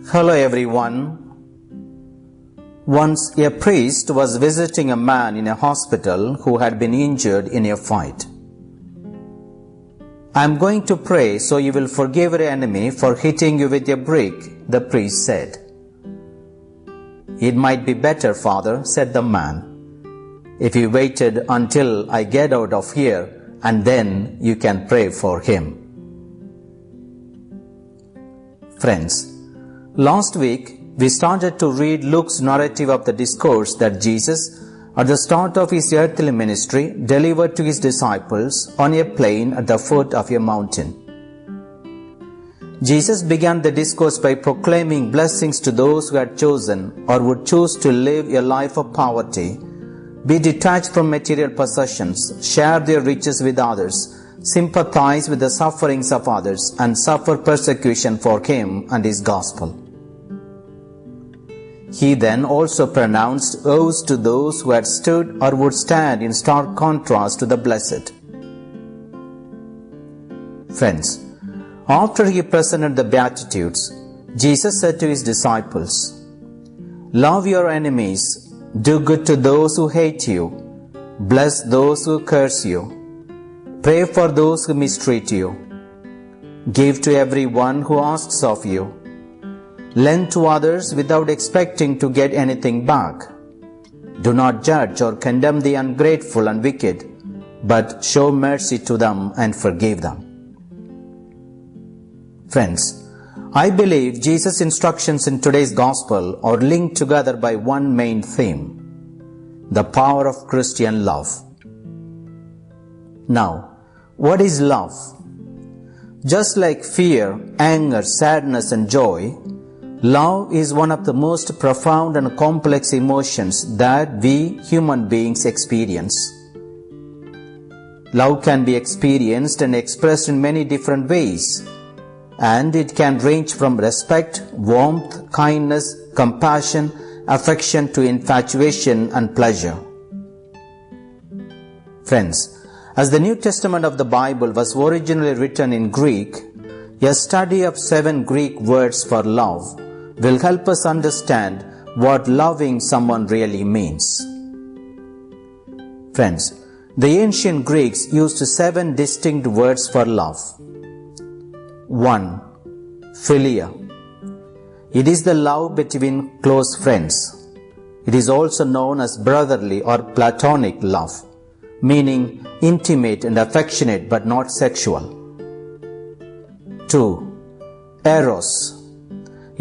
Hello everyone. Once a priest was visiting a man in a hospital who had been injured in a fight. "I am going to pray so you will forgive your enemy for hitting you with a brick," the priest said. "It might be better, Father," said the man, "if you waited until I get out of here and then you can pray for him." Friends, last week we started to read Luke's narrative of the discourse that Jesus, at the start of his earthly ministry, delivered to his disciples on a plain at the foot of a mountain. Jesus began the discourse by proclaiming blessings to those who had chosen or would choose to live a life of poverty, be detached from material possessions, share their riches with others, sympathize with the sufferings of others, and suffer persecution for him and his gospel. He then also pronounced oaths to those who had stood or would stand in stark contrast to the blessed. Friends, after he presented the Beatitudes, Jesus said to his disciples, "Love your enemies, do good to those who hate you, bless those who curse you, pray for those who mistreat you, give to everyone who asks of you, lend to others without expecting to get anything back. Do not judge or condemn the ungrateful and wicked, but show mercy to them and forgive them." Friends, I believe Jesus' instructions in today's gospel are linked together by one main theme: the power of Christian love. Now, what is love? Just like fear, anger, sadness, and joy, love is one of the most profound and complex emotions that we human beings experience. Love can be experienced and expressed in many different ways, and it can range from respect, warmth, kindness, compassion, affection to infatuation and pleasure. Friends, as the New Testament of the Bible was originally written in Greek, a study of 7 Greek words for love will help us understand what loving someone really means. Friends, the ancient Greeks used 7 distinct words for love. 1. Philia. It is the love between close friends. It is also known as brotherly or platonic love, meaning intimate and affectionate but not sexual. 2. Eros.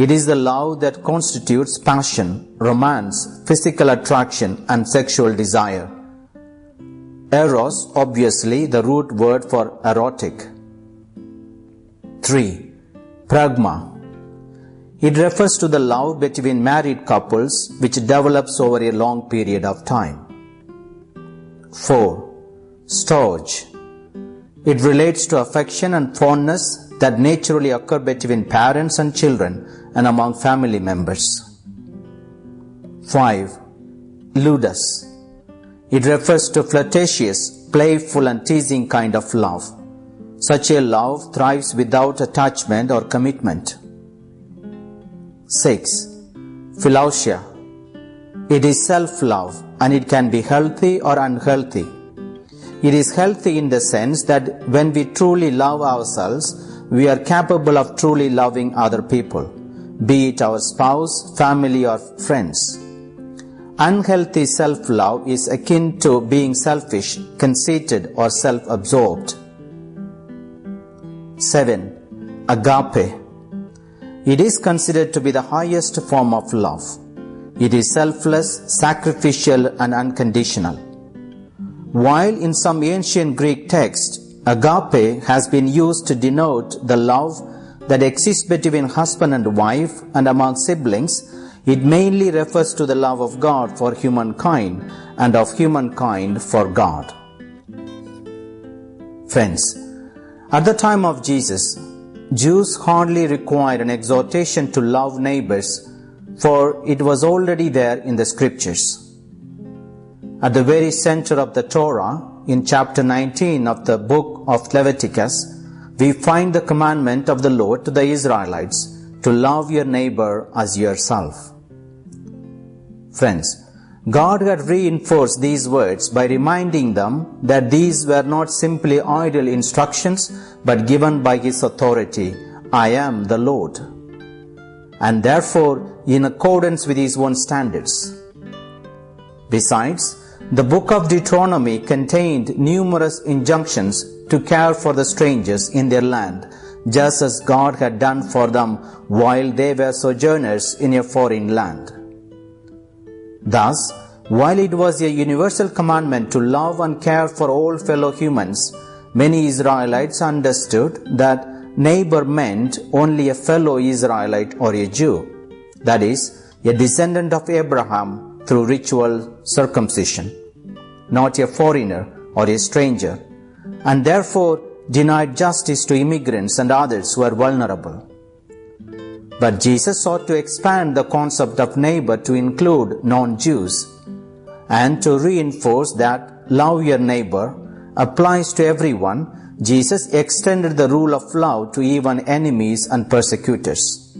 It is the love that constitutes passion, romance, physical attraction, and sexual desire. Eros, obviously the root word for erotic. 3. Pragma. It refers to the love between married couples which develops over a long period of time. 4. Storge. It relates to affection and fondness that naturally occur between parents and children and among family members. 5. Ludus. It refers to flirtatious, playful and teasing kind of love. Such a love thrives without attachment or commitment. 6. Philautia. It is self-love and it can be healthy or unhealthy. It is healthy in the sense that when we truly love ourselves, we are capable of truly loving other people, be it our spouse, family, or friends. Unhealthy self-love is akin to being selfish, conceited, or self-absorbed. 7. Agape. It is considered to be the highest form of love. It is selfless, sacrificial, and unconditional. While in some ancient Greek texts, agape has been used to denote the love that exists between husband and wife and among siblings, it mainly refers to the love of God for humankind and of humankind for God. Friends, at the time of Jesus, Jews hardly required an exhortation to love neighbors, for it was already there in the scriptures. At the very center of the Torah, in chapter 19 of the book of Leviticus, we find the commandment of the Lord to the Israelites to love your neighbor as yourself. Friends, God had reinforced these words by reminding them that these were not simply idle instructions but given by His authority, I am the Lord, and therefore in accordance with His own standards. Besides, the book of Deuteronomy contained numerous injunctions to care for the strangers in their land, just as God had done for them while they were sojourners in a foreign land. Thus, while it was a universal commandment to love and care for all fellow humans, many Israelites understood that neighbor meant only a fellow Israelite or a Jew, that is, a descendant of Abraham through ritual circumcision, not a foreigner or a stranger, and therefore denied justice to immigrants and others who are vulnerable. But Jesus sought to expand the concept of neighbor to include non-Jews, and to reinforce that love your neighbor applies to everyone. Jesus extended the rule of love to even enemies and persecutors.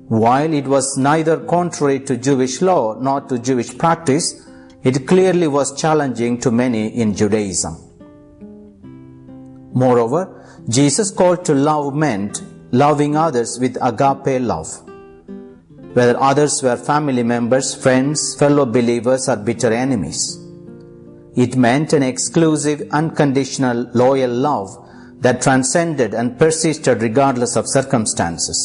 While it was neither contrary to Jewish law nor to Jewish practice, it clearly was challenging to many in Judaism. Moreover, Jesus' call to love meant loving others with agape love, whether others were family members, friends, fellow believers, or bitter enemies. It meant an exclusive, unconditional, loyal love that transcended and persisted regardless of circumstances.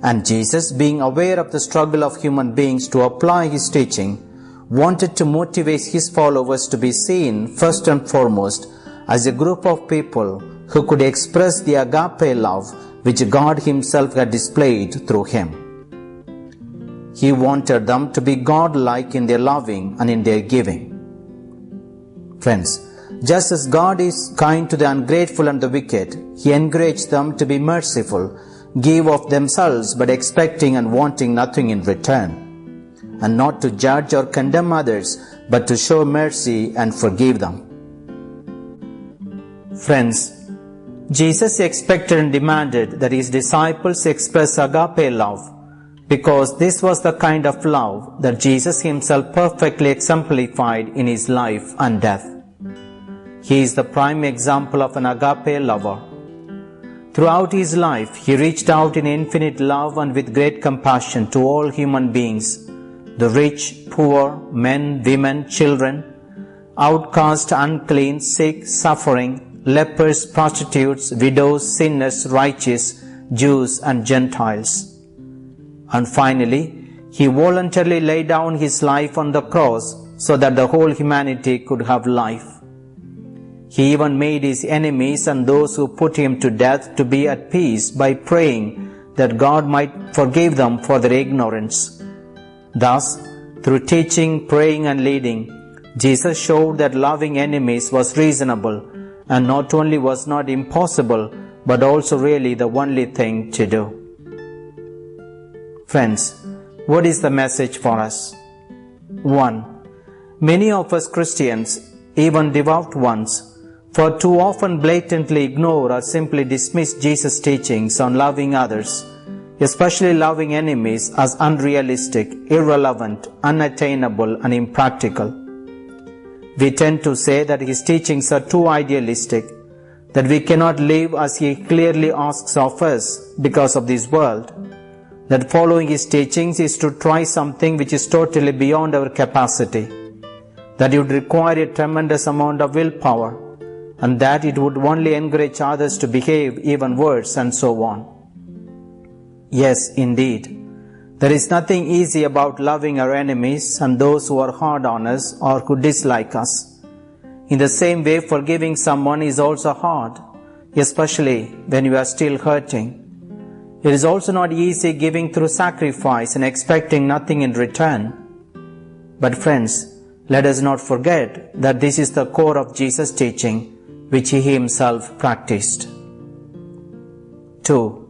And Jesus, being aware of the struggle of human beings to apply His teaching, wanted to motivate His followers to be seen first and foremost as a group of people who could express the agape love which God Himself had displayed through Him. He wanted them to be God-like in their loving and in their giving. Friends, just as God is kind to the ungrateful and the wicked, He encouraged them to be merciful, give of themselves but expecting and wanting nothing in return, and not to judge or condemn others, but to show mercy and forgive them. Friends, Jesus expected and demanded that His disciples express agape love, because this was the kind of love that Jesus Himself perfectly exemplified in His life and death. He is the prime example of an agape lover. Throughout His life, He reached out in infinite love and with great compassion to all human beings, the rich, poor, men, women, children, outcast, unclean, sick, suffering, lepers, prostitutes, widows, sinners, righteous, Jews and Gentiles. And finally, He voluntarily laid down His life on the cross so that the whole humanity could have life. He even made His enemies and those who put Him to death to be at peace by praying that God might forgive them for their ignorance. Thus, through teaching, praying and leading, Jesus showed that loving enemies was reasonable and not only was not impossible, but also really the only thing to do. Friends, what is the message for us? 1. Many of us Christians, even devout ones, for too often blatantly ignore or simply dismiss Jesus' teachings on loving others, especially loving enemies, as unrealistic, irrelevant, unattainable and impractical. We tend to say that His teachings are too idealistic, that we cannot live as He clearly asks of us because of this world, that following His teachings is to try something which is totally beyond our capacity, that it would require a tremendous amount of willpower, and that it would only encourage others to behave even worse, and so on. Yes, indeed, there is nothing easy about loving our enemies and those who are hard on us or who dislike us. In the same way, forgiving someone is also hard, especially when you are still hurting. It is also not easy giving through sacrifice and expecting nothing in return. But friends, let us not forget that this is the core of Jesus' teaching, which He Himself practiced. 2.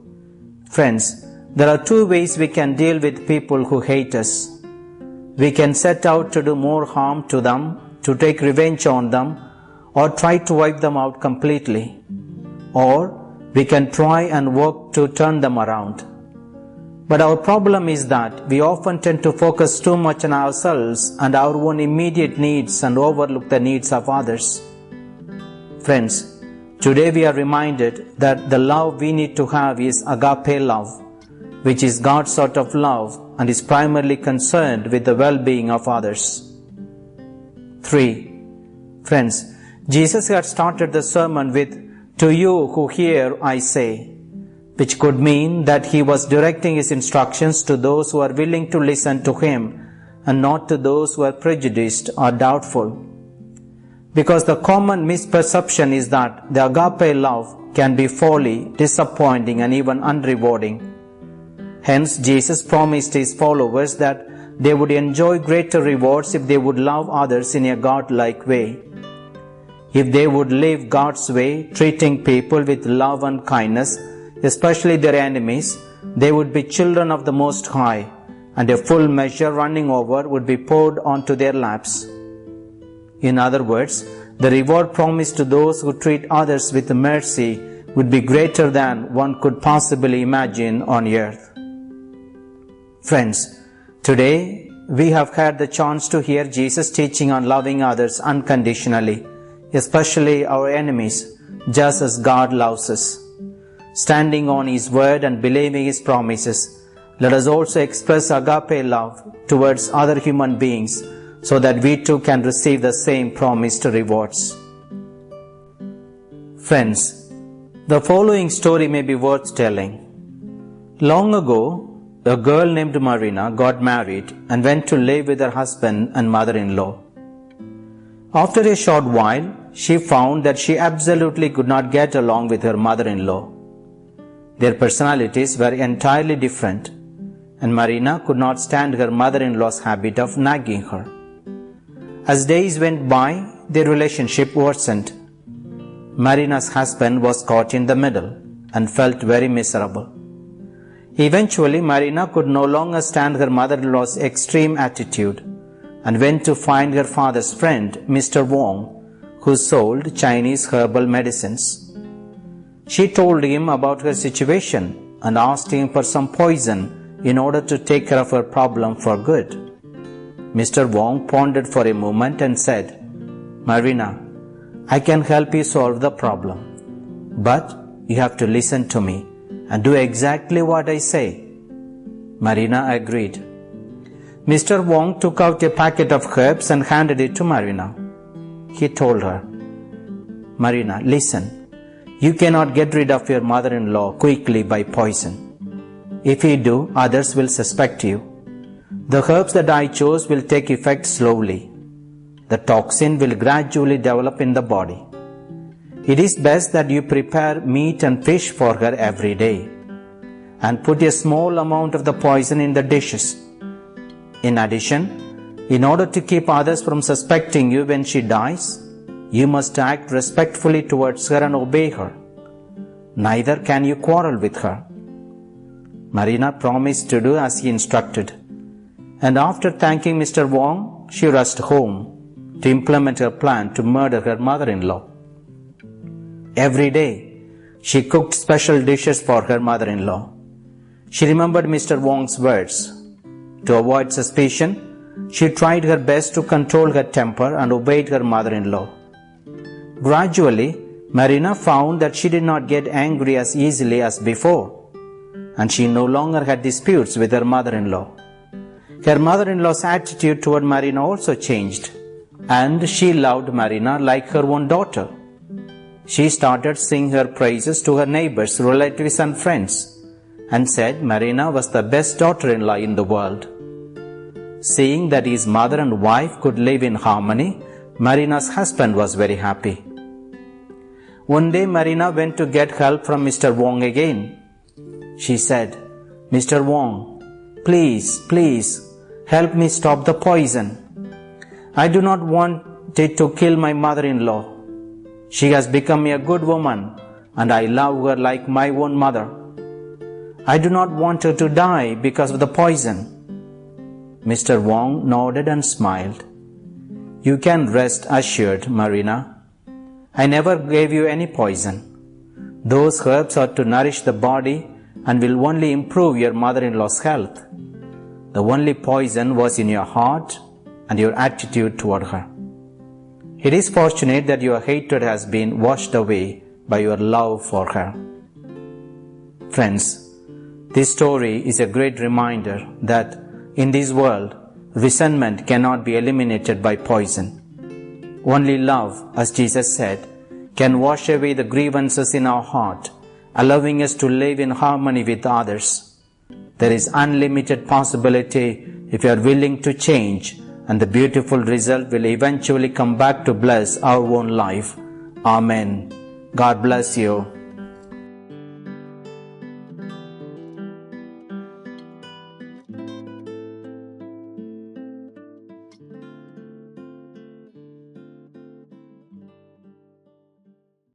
Friends, there are two ways we can deal with people who hate us. We can set out to do more harm to them, to take revenge on them, or try to wipe them out completely. Or we can try and work to turn them around. But our problem is that we often tend to focus too much on ourselves and our own immediate needs and overlook the needs of others. Friends, today we are reminded that the love we need to have is agape love, which is God's sort of love and is primarily concerned with the well-being of others. 3. Friends, Jesus had started the sermon with, "To you who hear, I say," which could mean that he was directing his instructions to those who are willing to listen to him and not to those who are prejudiced or doubtful. Because the common misperception is that the agape love can be folly, disappointing, and even unrewarding. Hence, Jesus promised his followers that they would enjoy greater rewards if they would love others in a God-like way. If they would live God's way, treating people with love and kindness, especially their enemies, they would be children of the Most High, and a full measure running over would be poured onto their laps. In other words, the reward promised to those who treat others with mercy would be greater than one could possibly imagine on earth. Friends, today we have had the chance to hear Jesus teaching on loving others unconditionally, especially our enemies, just as God loves us. Standing on His word and believing His promises, let us also express agape love towards other human beings so that we too can receive the same promised rewards. Friends, the following story may be worth telling. Long ago, a girl named Marina got married and went to live with her husband and mother-in-law. After a short while, she found that she absolutely could not get along with her mother-in-law. Their personalities were entirely different, and Marina could not stand her mother-in-law's habit of nagging her. As days went by, their relationship worsened. Marina's husband was caught in the middle and felt very miserable. Eventually, Marina could no longer stand her mother-in-law's extreme attitude and went to find her father's friend, Mr. Wong, who sold Chinese herbal medicines. She told him about her situation and asked him for some poison in order to take care of her problem for good. Mr. Wong pondered for a moment and said, "Marina, I can help you solve the problem, but you have to listen to me and do exactly what I say." Marina agreed. Mr. Wong took out a packet of herbs and handed it to Marina. He told her, "Marina, listen. You cannot get rid of your mother-in-law quickly by poison. If you do, others will suspect you. The herbs that I chose will take effect slowly. The toxin will gradually develop in the body. It is best that you prepare meat and fish for her every day and put a small amount of the poison in the dishes. In addition, in order to keep others from suspecting you when she dies, you must act respectfully towards her and obey her. Neither can you quarrel with her." Marina promised to do as he instructed, and after thanking Mr. Wong, she rushed home to implement her plan to murder her mother-in-law. Every day, she cooked special dishes for her mother-in-law. She remembered Mr. Wong's words. To avoid suspicion, she tried her best to control her temper and obeyed her mother-in-law. Gradually, Marina found that she did not get angry as easily as before, and she no longer had disputes with her mother-in-law. Her mother-in-law's attitude toward Marina also changed, and she loved Marina like her own daughter. She started singing her praises to her neighbors, relatives, and friends, and said Marina was the best daughter-in-law in the world. Seeing that his mother and wife could live in harmony, Marina's husband was very happy. One day Marina went to get help from Mr. Wong again. She said, "Mr. Wong, please help me stop the poison. I do not want it to kill my mother-in-law. She has become a good woman and I love her like my own mother. I do not want her to die because of the poison." Mr. Wong nodded and smiled. "You can rest assured, Marina. I never gave you any poison. Those herbs are to nourish the body and will only improve your mother-in-law's health. The only poison was in your heart and your attitude toward her. It is fortunate that your hatred has been washed away by your love for her. Friends, this story is a great reminder that in this world, resentment cannot be eliminated by poison. Only love, as Jesus said, can wash away the grievances in our heart, allowing us to live in harmony with others. There is unlimited possibility if you are willing to change, and the beautiful result will eventually come back to bless our own life. Amen. God bless you.